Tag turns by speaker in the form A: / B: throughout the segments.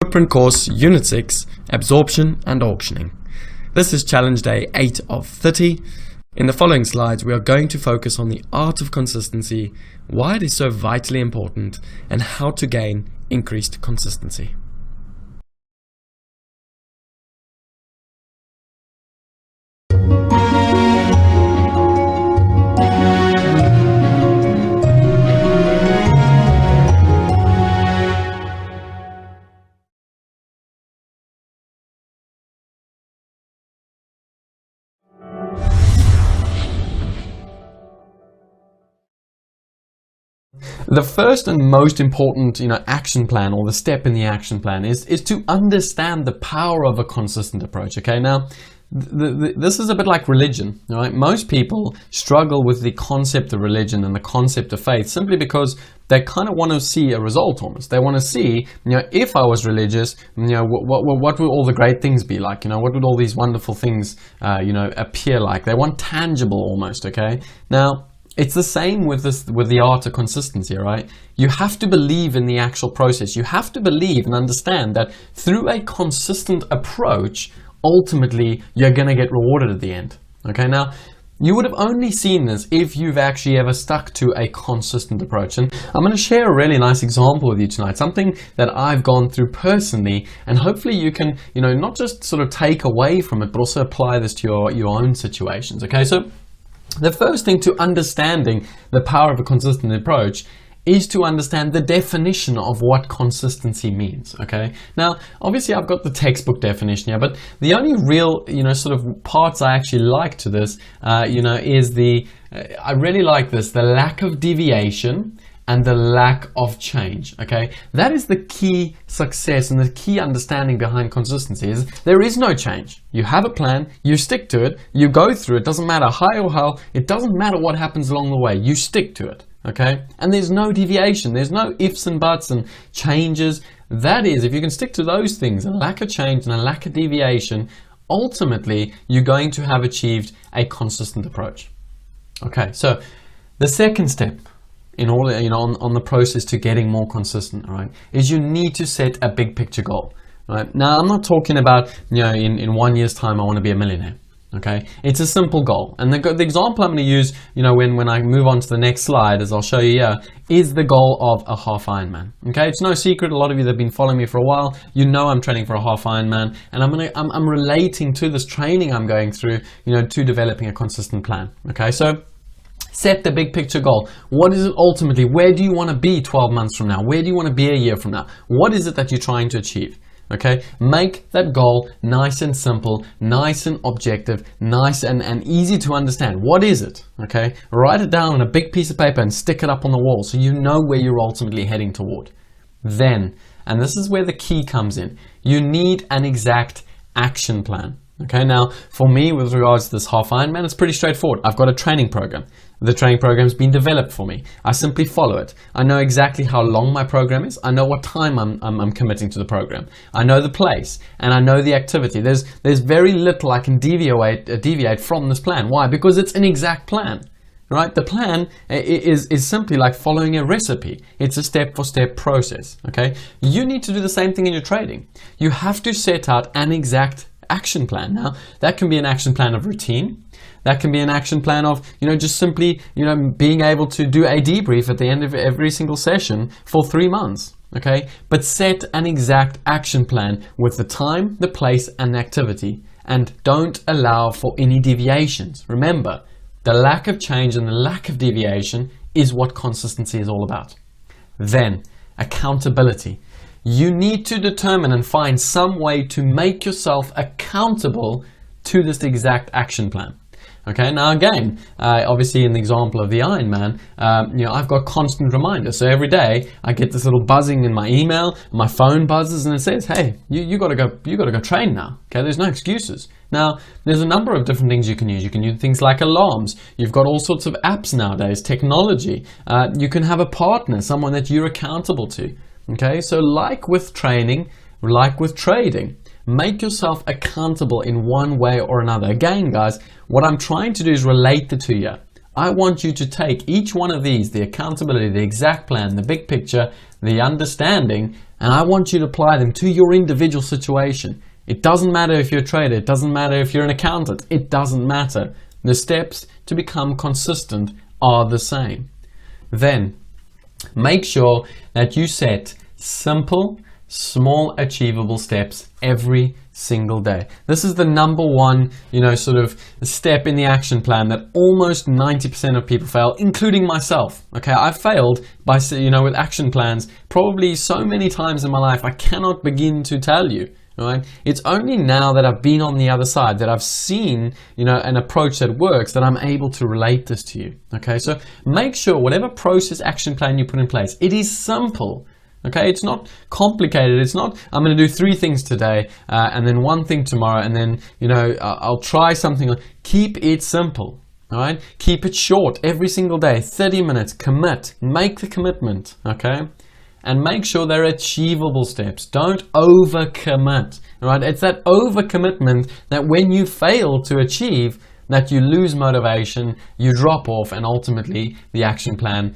A: Footprint course Unit 6, Absorption and Auctioning. This is challenge day 8 of 30. In the following slides we are going to focus on the art of consistency, why it is so vitally important, and how to gain increased consistency. The first and most important, action plan, or the step in the action plan is to understand the power of a consistent approach. Okay, now this is a bit like religion, right? Most people struggle with the concept of religion and the concept of faith simply because they kind of want to see a result almost. They want to see, if I was religious, what would all the great things be like? What would all these wonderful things, appear like? They want tangible almost. Okay, now. It's the same with the art of consistency, right? You have to believe in the actual process. You have to believe and understand that through a consistent approach, ultimately, you're going to get rewarded at the end. Okay, now, you would have only seen this if you've actually ever stuck to a consistent approach. And I'm going to share a really nice example with you tonight, something that I've gone through personally, and hopefully you can, not just sort of take away from it, but also apply this to your own situations. Okay, so the first thing to understanding the power of a consistent approach is to understand the definition of what consistency means. Okay, now obviously I've got the textbook definition here, but the only real sort of parts I actually like to this is I really like this, the lack of deviation and the lack of change. Okay, that is the key success and the key understanding behind consistency is there is no change. You have a plan, you stick to it, you go through it, doesn't matter high or low, it doesn't matter what happens along the way, you stick to it. Okay, and there's no deviation, there's no ifs and buts and changes. That is, if you can stick to those things, a lack of change and a lack of deviation, ultimately you're going to have achieved a consistent approach. Okay, so the second step in order, on the process to getting more consistent, right, is you need to set a big picture goal, right? Now, I'm not talking about, in 1 year's time, I want to be a millionaire, okay? It's a simple goal. And the example I'm going to use, when I move on to the next slide, as I'll show you here, is the goal of a half Ironman, okay? It's no secret, a lot of you that have been following me for a while, I'm training for a half Ironman, and I'm relating to this training I'm going through, to developing a consistent plan, okay? So, set the big picture goal. What is it ultimately? Where do you want to be 12 months from now? Where do you want to be a year from now? What is it that you're trying to achieve? Okay, make that goal nice and simple, nice and objective, nice and easy to understand. What is it? Okay, write it down on a big piece of paper and stick it up on the wall so you know where you're ultimately heading toward. Then, and this is where the key comes in, you need an exact action plan. Okay, now for me with regards to this half Ironman, it's pretty straightforward. I've got a training program. The training program's been developed for me. I simply follow it. I know exactly how long my program is. I know what time I'm committing to the program. I know the place and I know the activity. There's very little I can deviate from this plan. Why? Because it's an exact plan. Right? The plan is simply like following a recipe. It's a step-for-step process. Okay? You need to do the same thing in your trading. You have to set out an exact action plan. Now, that can be an action plan of routine. That can be an action plan of, just simply, being able to do a debrief at the end of every single session for 3 months. Okay? But set an exact action plan with the time, the place, and the activity. And don't allow for any deviations. Remember, the lack of change and the lack of deviation is what consistency is all about. Then, accountability. You need to determine and find some way to make yourself accountable to this exact action plan. Okay, now again, obviously in the example of the Ironman, I've got constant reminders. So every day I get this little buzzing in my email, my phone buzzes and it says, hey, you gotta go train now. Okay, there's no excuses. Now, there's a number of different things you can use. You can use things like alarms. You've got all sorts of apps nowadays, technology. You can have a partner, someone that you're accountable to. Okay, so like with training, like with trading, make yourself accountable in one way or another. Again, guys, what I'm trying to do is relate the two here. I want you to take each one of these, the accountability, the exact plan, the big picture, the understanding, and I want you to apply them to your individual situation. It doesn't matter if you're a trader, it doesn't matter if you're an accountant, it doesn't matter. The steps to become consistent are the same. Then, make sure that you set simple, small, achievable steps every single day. This is the number one, sort of step in the action plan that almost 90% of people fail, including myself. Okay, I've failed by, with action plans probably so many times in my life, I cannot begin to tell you. Right? It's only now that I've been on the other side, that I've seen, an approach that works, that I'm able to relate this to you. Okay, so make sure whatever process action plan you put in place, it is simple. Okay, it's not complicated. It's not, I'm going to do 3 things today and then 1 thing tomorrow, and then, I'll try something. Keep it simple. All right, keep it short every single day, 30 minutes, commit, make the commitment. Okay. And make sure they're achievable steps. Don't overcommit. Right? It's that overcommitment that when you fail to achieve, that you lose motivation, you drop off, and ultimately the action plan,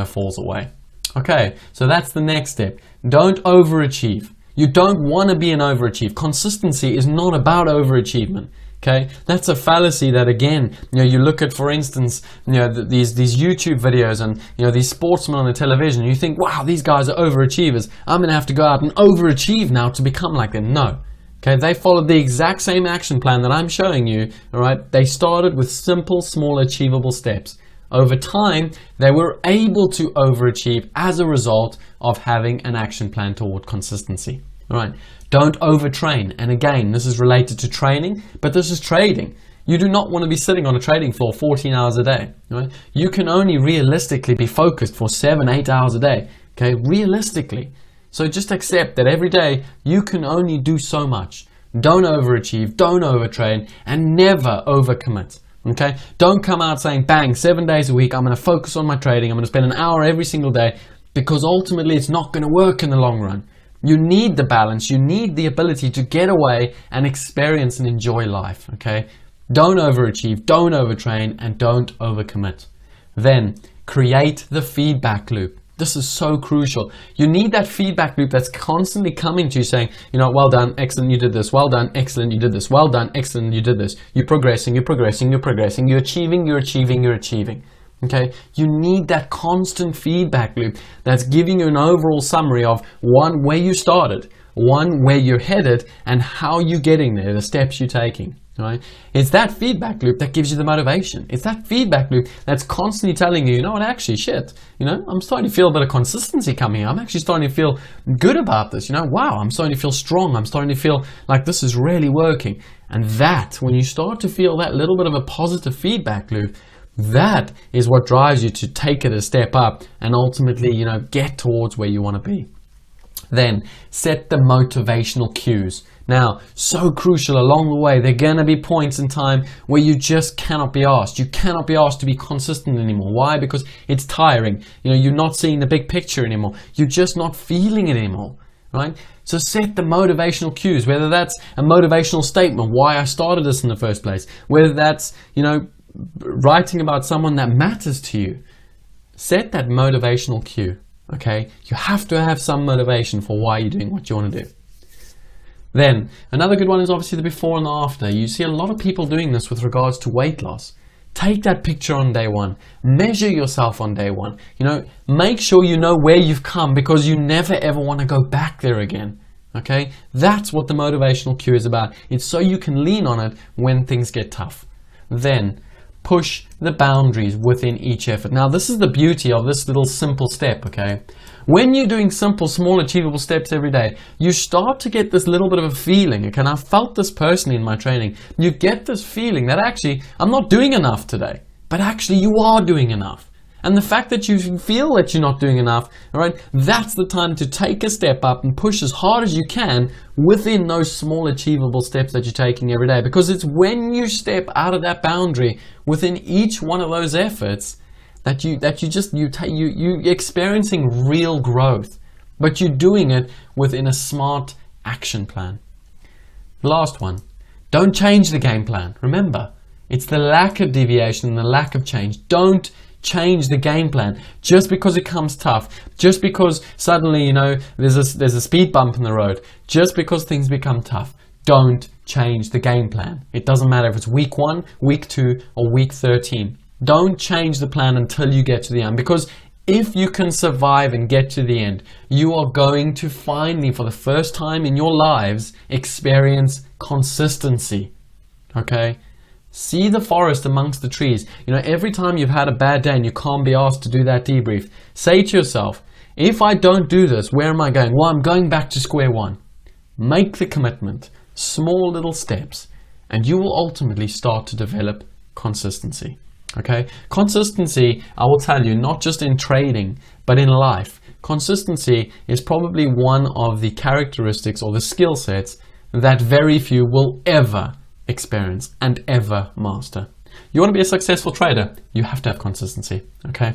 A: falls away. Okay, so that's the next step. Don't overachieve. You don't want to be an overachiever. Consistency is not about overachievement. Okay, that's a fallacy that, again, you look at, for instance, these YouTube videos and, these sportsmen on the television, you think, wow, these guys are overachievers. I'm going to have to go out and overachieve now to become like them. No. Okay, they followed the exact same action plan that I'm showing you. All right, they started with simple, small, achievable steps. Over time, they were able to overachieve as a result of having an action plan toward consistency. All right, don't overtrain. And again, this is related to training, but this is trading. You do not want to be sitting on a trading floor 14 hours a day. Right? You can only realistically be focused for 7-8 hours a day. Okay, realistically. So just accept that every day you can only do so much. Don't overachieve, don't overtrain, and never overcommit. Okay, don't come out saying, bang, 7 days a week, I'm going to focus on my trading, I'm going to spend an hour every single day, because ultimately it's not going to work in the long run. You need the balance, you need the ability to get away and experience and enjoy life. Okay, don't overachieve, don't overtrain, and don't overcommit. Then create the feedback loop. This is so crucial. You need that feedback loop that's constantly coming to you saying, well done, excellent, you did this. Well done, excellent, you did this. Well done, excellent, you did this. You're progressing, you're progressing, you're progressing. You're achieving, you're achieving, you're achieving. Okay, you need that constant feedback loop that's giving you an overall summary of 1, where you started, 1, where you're headed, and how you're getting there, the steps you're taking. Right? It's that feedback loop that gives you the motivation. It's that feedback loop that's constantly telling you, actually, shit, I'm starting to feel a bit of consistency coming. I'm actually starting to feel good about this. Wow, I'm starting to feel strong. I'm starting to feel like this is really working. And that, when you start to feel that little bit of a positive feedback loop, that is what drives you to take it a step up and ultimately, get towards where you want to be. Then set the motivational cues. Now, so crucial along the way. There are going to be points in time where you just cannot be asked. You cannot be asked to be consistent anymore. Why? Because it's tiring. You're not seeing the big picture anymore. You're just not feeling it anymore. Right? So set the motivational cues, whether that's a motivational statement, why I started this in the first place, whether that's, writing about someone that matters to you. Set that motivational cue. Okay? You have to have some motivation for why you're doing what you want to do. Then, another good one is obviously the before and the after. You see a lot of people doing this with regards to weight loss. Take that picture on day 1. Measure yourself on day 1. Make sure you know where you've come, because you never ever want to go back there again. Okay? That's what the motivational cue is about. It's so you can lean on it when things get tough. Then, push the boundaries within each effort. Now, this is the beauty of this little simple step, okay? When you're doing simple, small, achievable steps every day, you start to get this little bit of a feeling, okay? And I've felt this personally in my training. You get this feeling that actually, I'm not doing enough today, but actually you are doing enough. And the fact that you feel that you're not doing enough, all right, that's the time to take a step up and push as hard as you can within those small, achievable steps that you're taking every day. Because it's when you step out of that boundary within each one of those efforts that you're experiencing real growth, but you're doing it within a smart action plan. The last one, don't change the game plan. Remember, it's the lack of deviation and the lack of change. Don't change the game plan just because it comes tough, just because suddenly, you know, there's a speed bump in the road, just because things become tough. Don't change the game plan. It doesn't matter if it's week 1, week 2, or week 13. Don't change the plan until you get to the end, because if you can survive and get to the end, you are going to finally, for the first time in your lives, experience consistency. Okay? See the forest amongst the trees. You know, every time you've had a bad day and you can't be asked to do that debrief, say to yourself, if I don't do this, where am I going? Well, I'm going back to square one. Make the commitment, small little steps, and you will ultimately start to develop consistency. Okay, consistency, I will tell you, not just in trading, but in life. Consistency is probably one of the characteristics or the skill sets that very few will ever experience and ever master. You want to be a successful trader, you have to have consistency. Okay.